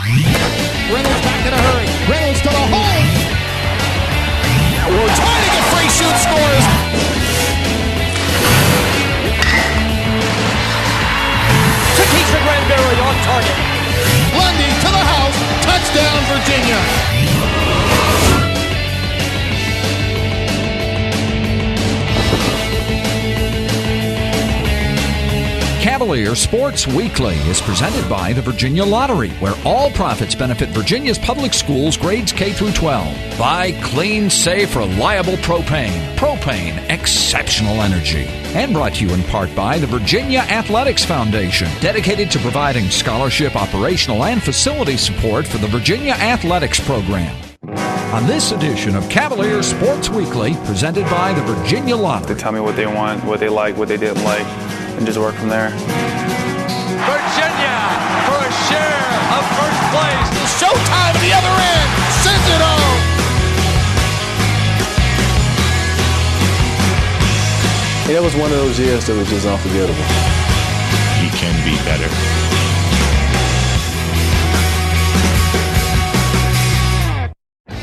Reynolds back in a hurry. Reynolds to the hole. We're trying to get free shoot scores. Takesha Granberry on target. Lundy to the house. Touchdown, Virginia. Cavalier Sports Weekly is presented by the Virginia Lottery, where all profits benefit Virginia's public schools grades K through 12. Buy clean, safe, reliable propane. Propane, exceptional energy. And brought to you in part by the Virginia Athletics Foundation, dedicated to providing scholarship, operational, and facility support for the Virginia Athletics Program. On this edition of Cavalier Sports Weekly, presented by the Virginia Lottery. They tell me what they want, what they like, what they didn't like, and just work from there. Virginia for a share of first place. Showtime at the other end. Sends it home. That was one of those years that was just unforgettable. He can be better.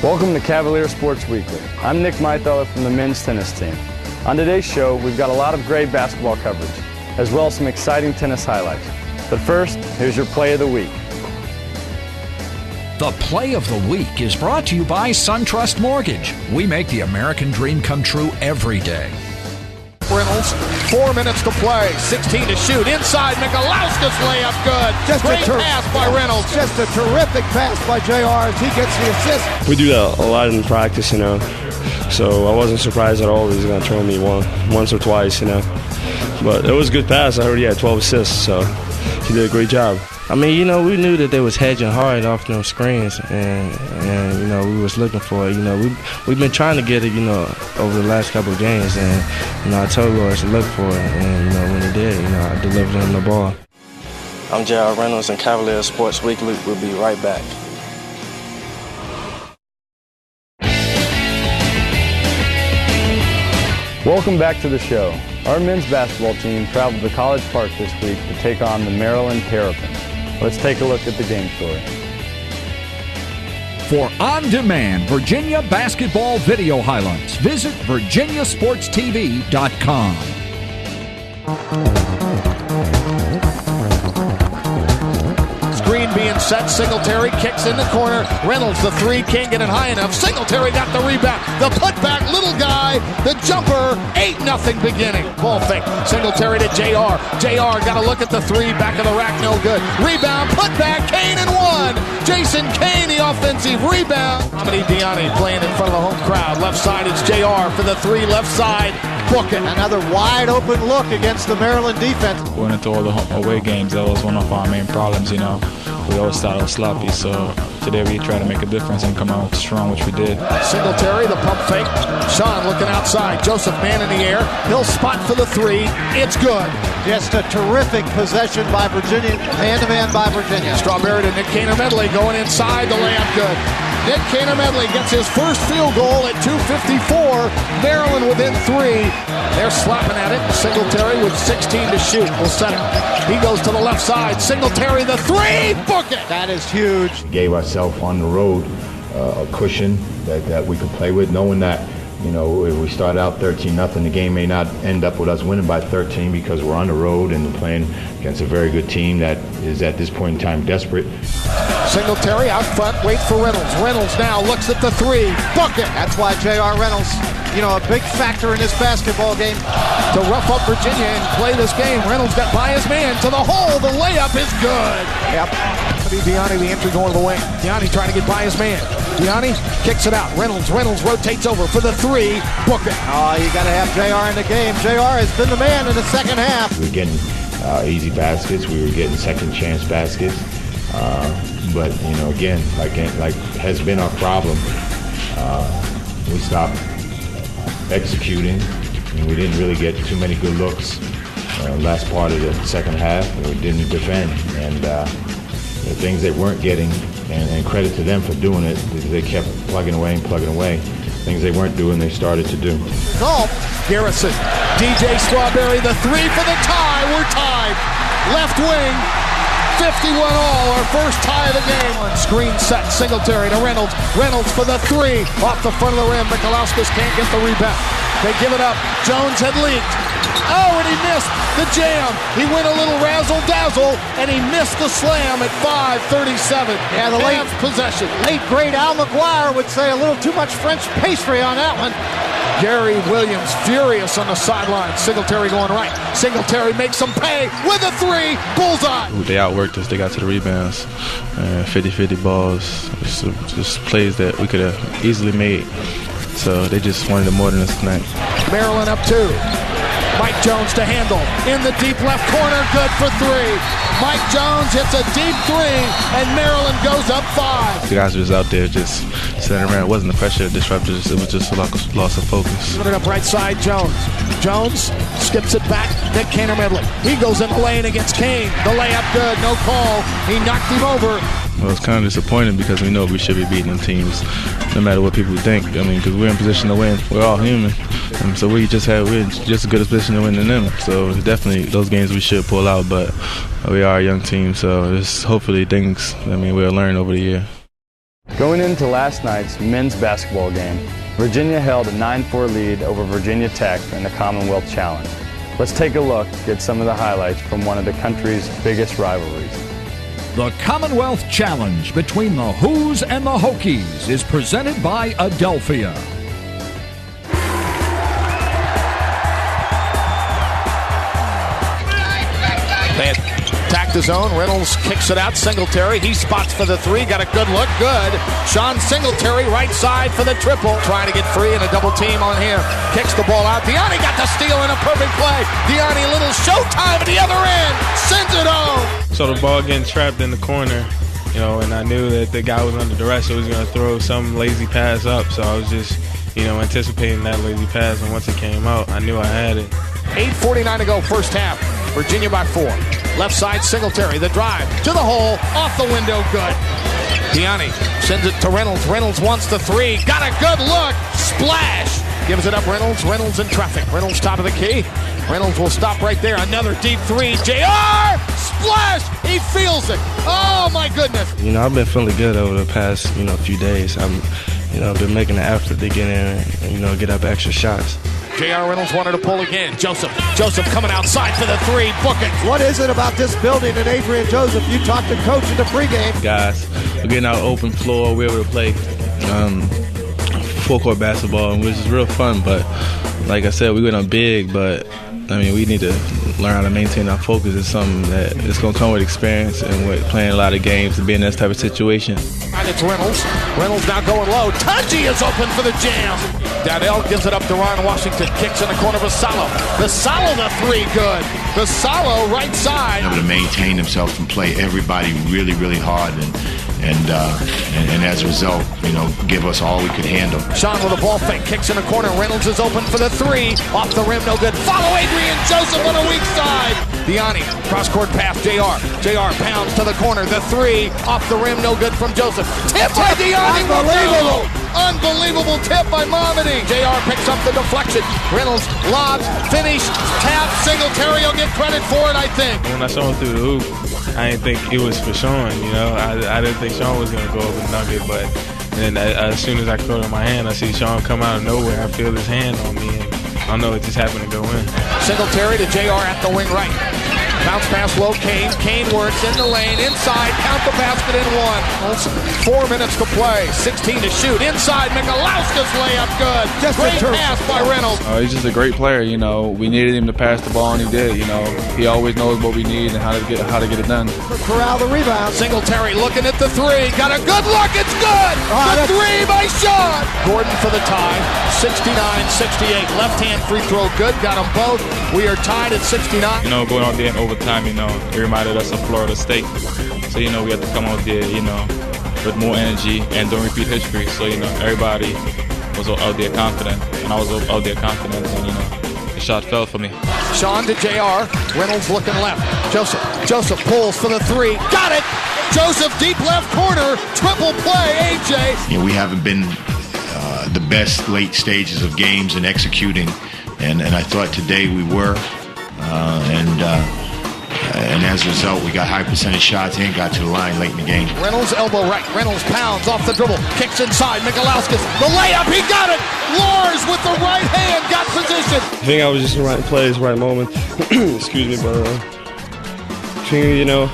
Welcome to Cavalier Sports Weekly. I'm Nick Mythaler from the men's tennis team. On today's show, we've got a lot of great basketball coverage, as well as some exciting tennis highlights. But first, here's your play of the week. The Play of the Week is brought to you by SunTrust Mortgage. We make the American dream come true every day. Reynolds, 4 minutes to play, 16 to shoot. Inside, Mikalauskis layup good. Great pass by Reynolds. Just a terrific pass by JR as he gets the assist. We do that a lot in practice, so I wasn't surprised at all he was going to throw me once or twice, But it was a good pass. I already had 12 assists, so he did a great job. I mean, we knew that they was hedging hard off them screens, and we was looking for it. We've been trying to get it, over the last couple of games, and, I told Lawrence to look for it, and, when he did, I delivered him the ball. I'm J.R. Reynolds, and Cavalier Sports Weekly. We'll be right back. Welcome back to the show. Our men's basketball team traveled to College Park this week to take on the Maryland Terrapins. Let's take a look at the game story. For on-demand Virginia basketball video highlights, visit virginiasportstv.com. Screen being set. Singletary kicks in the corner. Reynolds, the three, can't get it high enough. Singletary got the rebound. The putback, little guy. The jumper, 8-0 beginning. Ball fake. Singletary to JR. JR got to look at the three. Back of the rack, no good. Rebound, putback, Kane and one. Jason Kane, the offensive rebound. Diani playing in front of the home crowd. Left side, it's JR for the three. Left side, book it. Another wide open look against the Maryland defense. Going into all the away games, that was one of our main problems, We always thought it was sloppy, so today we try to make a difference and come out strong, which we did. Singletary, the pump fake. Sean looking outside. Joseph man in the air. He'll spot for the three. It's good. Just a terrific possession by Virginia. Man-to-man by Virginia. Strawberry to Nick Kaner-Medley going inside. The layup good. Nick Kaner-Medley gets his first field goal at 2:54. Maryland within three. They're slapping at it. Singletary with 16 to shoot. Will set it. He goes to the left side. Singletary, the three. Book it. That is huge. Gave ourselves on the road a cushion that we could play with, knowing that, if we start out 13-0, the game may not end up with us winning by 13 because we're on the road and we're playing against a very good team that is at this point in time desperate. Singletary out front, wait for Reynolds. Reynolds now looks at the three. Bucket. That's why J.R. Reynolds, a big factor in this basketball game. To rough up Virginia and play this game. Reynolds got by his man to the hole. The layup is good. Yep. Diani, the entry going to the wing. Diani trying to get by his man. Diani kicks it out. Reynolds rotates over for the three. Book it. Oh, you got to have JR in the game. JR has been the man in the second half. We were getting easy baskets. We were getting second chance baskets. But, again, like has been our problem, we stopped executing, and we didn't really get too many good looks last part of the second half. We didn't defend, and the things they weren't getting, and credit to them for doing it, they kept plugging away. Things they weren't doing, they started to do. Golf. Garrison, DJ Strawberry, the three for the tie. We're tied. Left wing. 51 all, our first tie of the game. Screen set, Singletary to Reynolds. Reynolds for the three. Off the front of the rim. Michalauskas can't get the rebound. They give it up. Jones had leaked. Oh, and he missed the jam. He went a little razzle-dazzle, and he missed the slam at 5:37. Yeah, the late possession. Late great Al McGuire would say a little too much French pastry on that one. Gary Williams furious on the sideline. Singletary going right. Singletary makes them pay with a three. Bullseye. They outworked us. They got to the rebounds. 50-50 balls. Just plays that we could have easily made. So they just wanted it more than us tonight. Maryland up 2. Mike Jones to handle. In the deep left corner, good for 3. Mike Jones hits a deep 3, and Maryland goes up 5. The guys were just out there just sitting around. It wasn't the pressure that disrupted us. It was just like a loss of focus. Put it up right side, Jones. Jones skips it back. Nick Kaner-Medley. He goes in the lane against Kane. The layup good, no call. He knocked him over. Well, it's kind of disappointing because we know we should be beating them teams, no matter what people think. I mean, because we're in position to win. We're all human, so we're just as good a position to win than them. So definitely those games we should pull out, but we are a young team, so just hopefully things. We'll learn over the year. Going into last night's men's basketball game, Virginia held a 9-4 lead over Virginia Tech in the Commonwealth Challenge. Let's take a look at some of the highlights from one of the country's biggest rivalries. The Commonwealth Challenge between the Who's and the Hokies is presented by Adelphia. They attack the zone. Reynolds kicks it out. Singletary, he spots for the three. Got a good look. Good. Sean Singletary, right side for the triple. Trying to get free and a double team on him. Kicks the ball out. Diani got the steal in a perfect play. Diani, little showtime at the other end. Sends it home. So the ball getting trapped in the corner, and I knew that the guy was under duress, so he was going to throw some lazy pass up. So I was just, anticipating that lazy pass. And once it came out, I knew I had it. 8:49 to go, first half. Virginia by 4. Left side, Singletary, the drive to the hole, off the window, good. Diani sends it to Reynolds. Reynolds wants the three, got a good look, splash. Gives it up, Reynolds. Reynolds in traffic. Reynolds top of the key. Reynolds will stop right there. Another deep three. JR! Splash! He feels it. Oh, my goodness. I've been feeling good over the past, few days. I've been making an effort to get in and, get up extra shots. J.R. Reynolds wanted to pull again. Joseph coming outside for the three. Book it. What is it about this building and Adrian Joseph? You talked to coach in the pregame. Guys, we're getting out open floor. We're able to play full-court basketball, which is real fun. But like I said, we went on big, but we need to learn how to maintain our focus. It's something that it's going to come with experience and with playing a lot of games and being in this type of situation. And it's Reynolds. Reynolds now going low. Tunji is open for the jam. Dowdell gives it up to Ron Washington. Kicks in the corner of Vassallo. Vassallo the three, good. Vassallo right side. Able to maintain himself and play everybody really, really hard, and as a result, give us all we could handle. Sean with a ball fake, kicks in the corner. Reynolds is open for the three. Off the rim, no good. Follow Adrian Joseph on a weak side. Diani, cross-court pass, JR. JR pounds to the corner. The three, off the rim, no good from Joseph. Tip by Diani. Unbelievable. Unbelievable tip by Mamadi. JR picks up the deflection. Reynolds lobs, finish, tap. Singletary will get credit for it, I think. When I saw him through the hoop, I didn't think it was for Sean, I didn't think Sean was going to go over and dunk it, but then as soon as I caught it in my hand, I see Sean come out of nowhere. I feel his hand on me, and I don't know, it just happened to go in. Singletary to JR at the wing right. Bounce pass low, Kane. Kane works in the lane, inside, count the basket in one. That's 4 minutes to play, 16 to shoot. Inside, Michalauskas layup good. Great pass by Reynolds. He's just a great player, We needed him to pass the ball, and he did, He always knows what we need and how to get it done. Corral the rebound. Singletary looking at the three. Got a good look, it's good! The three by Sean! Gordon for the tie, 69-68. Left-hand free throw good, got them both. We are tied at 69. Going out there in overtime, it reminded us of Florida State. So, we had to come out there, with more energy and don't repeat history. So, everybody was out there confident, and I was out there confident, and, the shot fell for me. Sean to JR. Reynolds looking left. Joseph pulls for the three. Got it! Joseph deep left corner. Triple play, AJ. We haven't been the best late stages of games and executing, and I thought today we were. And as a result, we got high percentage shots and got to the line late in the game. Reynolds elbow right. Reynolds pounds off the dribble. Kicks inside. Michalauskas. The layup. He got it. Lars with the right hand got position. I think I was just in the right place, right moment. Excuse me, but I think, you know,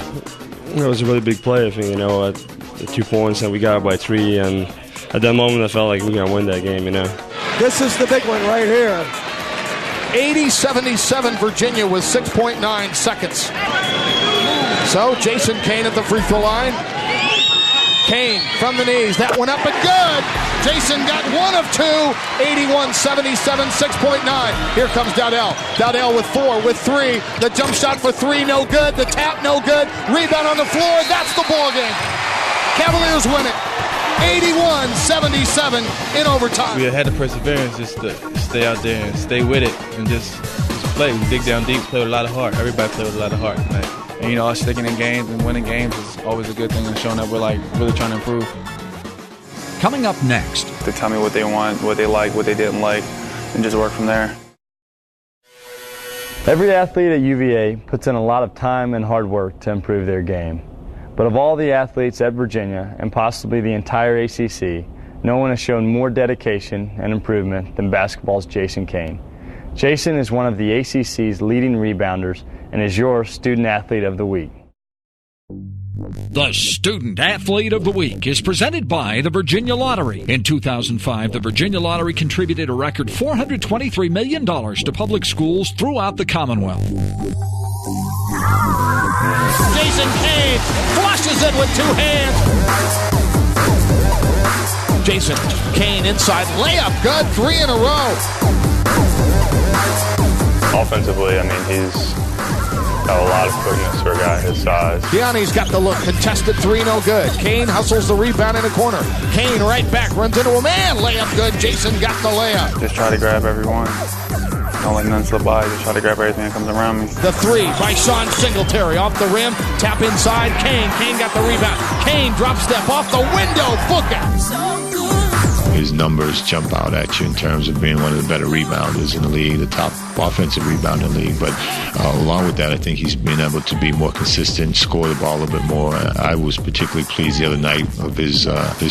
it was a really big play. I think, you know, at the 2 points and we got by 3, and at that moment I felt like we were gonna win that game, you know. This is the big one right here. 80-77 Virginia with 6.9 seconds. So Jason Kane at the free throw line. Kane from the knees. That one up and good. Jason got 1 of 2. 81-77, 6.9. Here comes Dowdell. Dowdell with 4, with 3. The jump shot for 3, no good. The tap, no good. Rebound on the floor. That's the ball game. Cavaliers win it. 81-77 in overtime. We had the perseverance just to stay out there and stay with it and just play. We dig down deep, play with a lot of heart. Everybody play with a lot of heart tonight. And, you know, us sticking in games and winning games is always a good thing and showing that we're, like, really trying to improve. Coming up next. They tell me what they want, what they like, what they didn't like, and just work from there. Every athlete at UVA puts in a lot of time and hard work to improve their game. But of all the athletes at Virginia, and possibly the entire ACC, no one has shown more dedication and improvement than basketball's Jason Kane. Jason is one of the ACC's leading rebounders and is your Student Athlete of the Week. The Student Athlete of the Week is presented by the Virginia Lottery. In 2005, the Virginia Lottery contributed a record $423 million to public schools throughout the Commonwealth. Jason Kane flushes it with 2 hands. Jason Kane inside layup, good, 3 in a row. Offensively, I mean, he's got a lot of quickness for a guy his size. Gianni's got the look, contested 3, no good. Kane hustles the rebound in the corner. Kane right back, runs into a man, layup good. Jason got the layup. Just try to grab everyone. Don't let none slip by. Just try to grab everything that comes around me. The 3 by Sean Singletary off the rim. Tap inside. Kane. Kane got the rebound. Kane drop step off the window. Book it. His numbers jump out at you in terms of being one of the better rebounders in the league, the top offensive rebounder in the league. But along with that, I think he's been able to be more consistent, score the ball a little bit more. I was particularly pleased the other night of his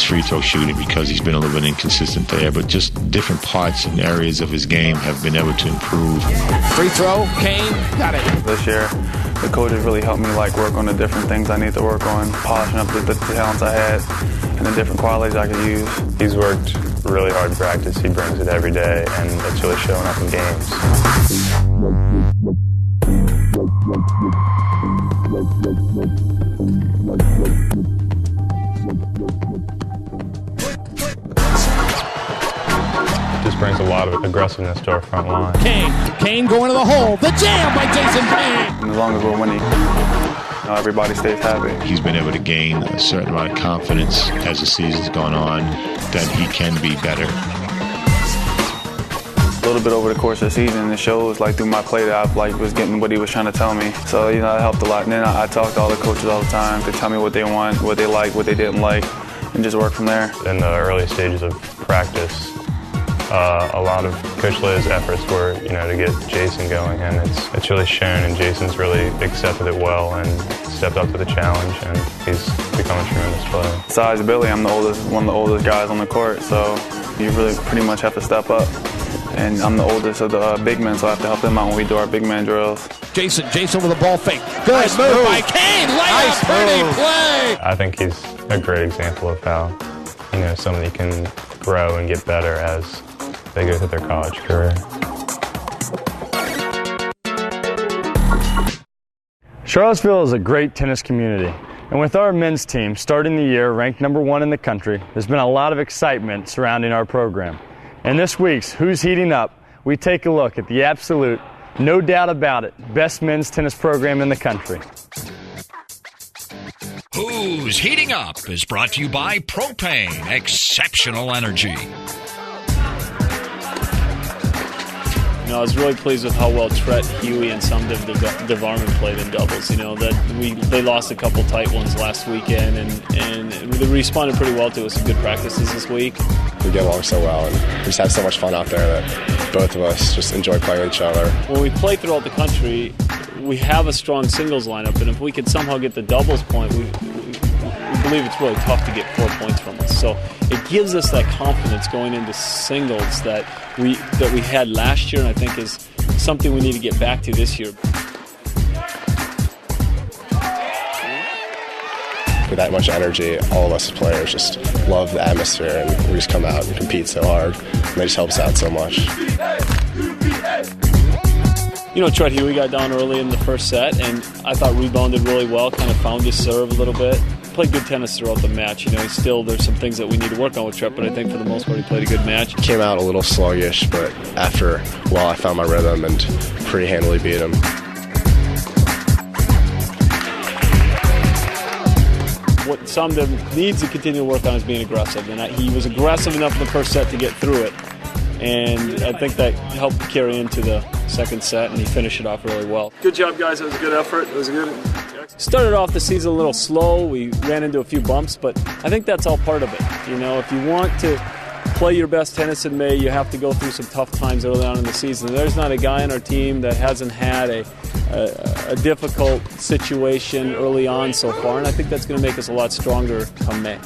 free throw shooting because he's been a little bit inconsistent there. But just different parts and areas of his game have been able to improve. Free throw, Kane, got it. This year, the coaches really helped me work on the different things I need to work on, polishing up the talents I had and the different qualities I could use. He's worked really hard in practice. He brings it every day, and it's really showing up in games. Just brings a lot of aggressiveness to our front line. Kane going to the hole. The jam by Jason Kane. And as long as we're winning, everybody stays happy. He's been able to gain a certain amount of confidence as the season's gone on that he can be better. A little bit over the course of the season, it shows through my play that I was getting what he was trying to tell me. So it helped a lot. And then I talk to all the coaches all the time to tell me what they want, what they like, what they didn't like, and just work from there. In the early stages of practice, a lot of Coach Liz's efforts were, to get Jason going, and it's really shown, and Jason's really accepted it well and stepped up to the challenge, and he's become a tremendous player. Besides Billy, I'm one of the oldest guys on the court, so you really pretty much have to step up. And I'm the oldest of the big men, so I have to help them out when we do our big man drills. Jason with a ball fake. Good nice move by Kane. Layup, pretty play. I think he's a great example of how, somebody can grow and get better as they go through their college career. Charlottesville is a great tennis community, and with our men's team starting the year ranked #1 in the country, there's been a lot of excitement surrounding our program. And this week's Who's Heating Up, we take a look at the absolute, no doubt about it, best men's tennis program in the country. Who's Heating Up is brought to you by Propane, exceptional energy. I was really pleased with how well Trett, Huey, and some Devarman played in doubles. They lost a couple tight ones last weekend, and they responded pretty well to us in good practices this week. We get along so well, and we just have so much fun out there that both of us just enjoy playing with each other. When we play throughout the country, we have a strong singles lineup, and if we could somehow get the doubles point, we believe it's really tough to get 4 points from us. So it gives us that confidence going into singles that we had last year, and I think is something we need to get back to this year. With that much energy, all of us as players just love the atmosphere, and we just come out and compete so hard, and they just help us out so much. You know, Trent Huey got down early in the first set, and I thought rebounded really well, kind of found his serve a little bit. Played good tennis throughout the match. You know, there's some things that we need to work on with Trent, but I think for the most part he played a good match. Came out a little sluggish, but after a while I found my rhythm and pretty handily beat him. What Somdev needs to continue to work on is being aggressive, and he was aggressive enough in the first set to get through it, and I think that helped carry into the second set, and he finished it off really well. Good job, guys. It was a good effort. It was good. Started off the season a little slow. We ran into a few bumps, but I think that's all part of it. You know, if you want to play your best tennis in May, you have to go through some tough times early on in the season. There's not a guy on our team that hasn't had a difficult situation early on so far, and I think that's going to make us a lot stronger come May.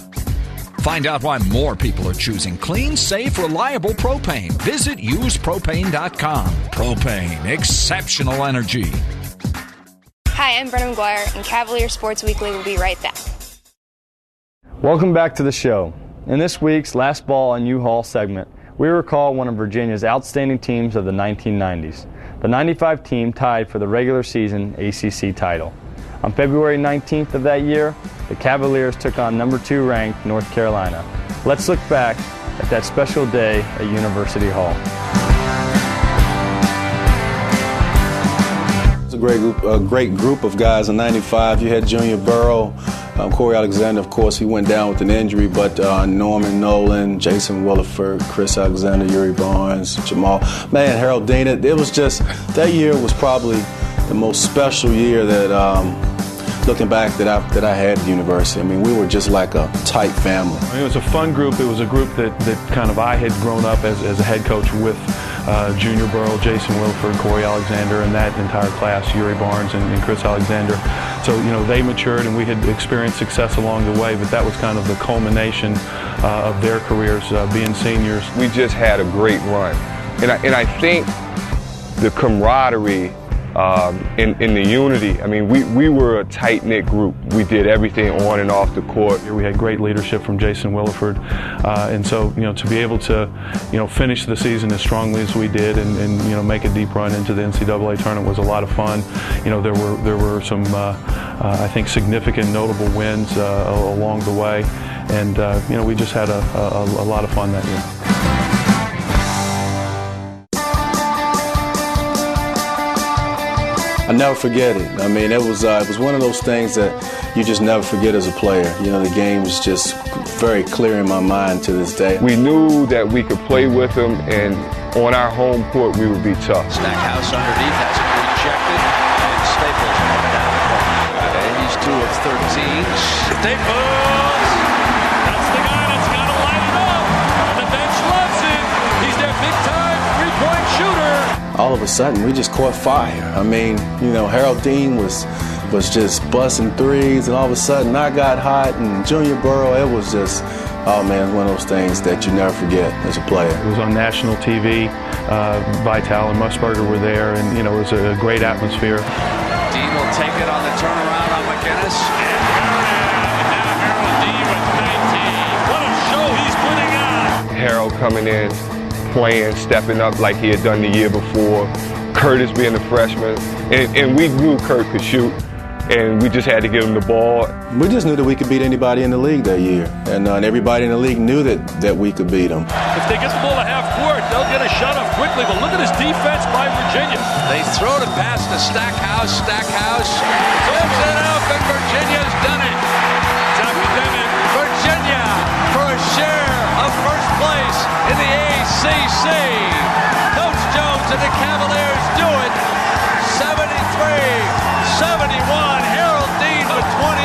Find out why more people are choosing clean, safe, reliable propane. Visit usepropane.com. Propane, exceptional energy. Hi, I'm Brennan McGuire, and Cavalier Sports Weekly will be right back. Welcome back to the show. In this week's Last Ball on U-Haul segment, we recall one of Virginia's outstanding teams of the 1990s. The 95 team tied for the regular season ACC title. On February 19th of that year, the Cavaliers took on number 2 ranked North Carolina. Let's look back at that special day at University Hall. It's a great group of guys in 95. You had Junior Burrow, Corey Alexander, of course, he went down with an injury, but Norman Nolan, Jason Williford, Chris Alexander, Yuri Barnes, Jamal, man, Harold Dean. It was just, that year was probably the most special year that, looking back, that I had at university. I mean, we were just like a tight family. I mean, it was a fun group. It was a group that kind of I had grown up as a head coach with Junior Burrow, Jason Williford, Corey Alexander, and that entire class, Yuri Barnes and Chris Alexander. So, you know, they matured and we had experienced success along the way, but that was kind of the culmination of their careers, being seniors. We just had a great run. And I think the camaraderie in the unity, I mean, we were a tight-knit group. We did everything on and off the court. We had great leadership from Jason Williford, and so, you know, to be able to, you know, finish the season as strongly as we did and you know, make a deep run into the NCAA tournament was a lot of fun. You know, there were some, I think, significant notable wins along the way, and you know, we just had a lot of fun that year. I never forget it. I mean, it was one of those things that you just never forget as a player. You know, the game is just very clear in my mind to this day. We knew that we could play with them, and on our home court, we would be tough. Stackhouse underneath has it rejected, and Staples coming down the court. And he's 2 of 13. Staples! That's the guy that's got to light it up. The bench loves it. He's their big-time three-point shooter. All of a sudden, we just caught fire. I mean, you know, Harold Dean was just busting threes, and all of a sudden I got hot, and Junior Burrow, it was just, oh man, it's one of those things that you never forget as a player. It was on national TV. Vital and Musburger were there, and you know, it was a great atmosphere. Dean will take it on the turnaround on McInnes. And now Harold Dean with 19. What a show he's putting on. Harold coming in, playing, stepping up like he had done the year before. Curtis being a freshman, and we knew Kurt could shoot, and we just had to give him the ball. We just knew that we could beat anybody in the league that year, and everybody in the league knew that we could beat them. If they get the ball to half court, they'll get a shot off quickly, but look at this defense by Virginia. They throw the pass to Stackhouse. Stackhouse flips it up, and Virginia's done it. It's academic. Virginia for a share of first place in the ACC. Coach Jones and the Cavaliers do it. 73-71. Harold Dean with 28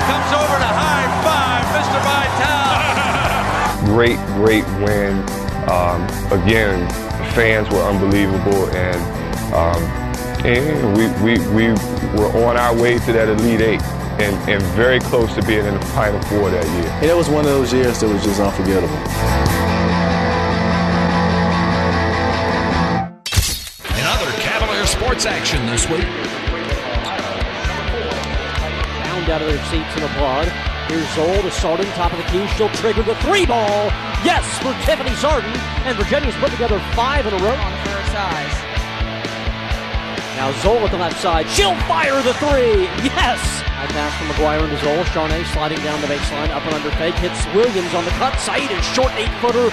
comes over to high five Mr. Vital. Great win. Again, the fans were unbelievable, and And we were on our way to that Elite Eight and very close to being in the Final Four that year. And it was one of those years that was just unforgettable. In other Cavalier sports action this week. Bound out of their seats and applaud. Here's Zoll to Sarden, top of the key. She'll trigger the three ball. Yes, for Tiffany Sarden. And Virginia's put together 5 in a row. On for her size. Now Zoll at the left side. She'll fire the three. Yes! High pass from McGuire into Zoll. Charnay sliding down the baseline. Up and under fake. Hits Williams on the cut. Saeed is short 8-footer.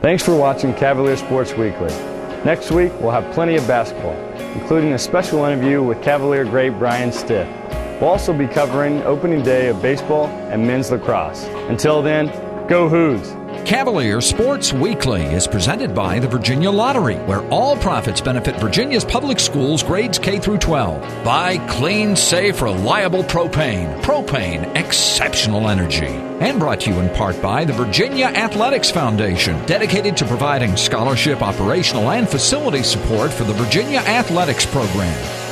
Thanks for watching Cavalier Sports Weekly. Next week, we'll have plenty of basketball, including a special interview with Cavalier great Brian Stiff. We'll also be covering opening day of baseball and men's lacrosse. Until then, go Hoos! Cavalier Sports Weekly is presented by the Virginia Lottery, where all profits benefit Virginia's public schools grades K through 12. By clean, safe, reliable propane. Propane, exceptional energy. And brought to you in part by the Virginia Athletics Foundation, dedicated to providing scholarship, operational, and facility support for the Virginia Athletics program.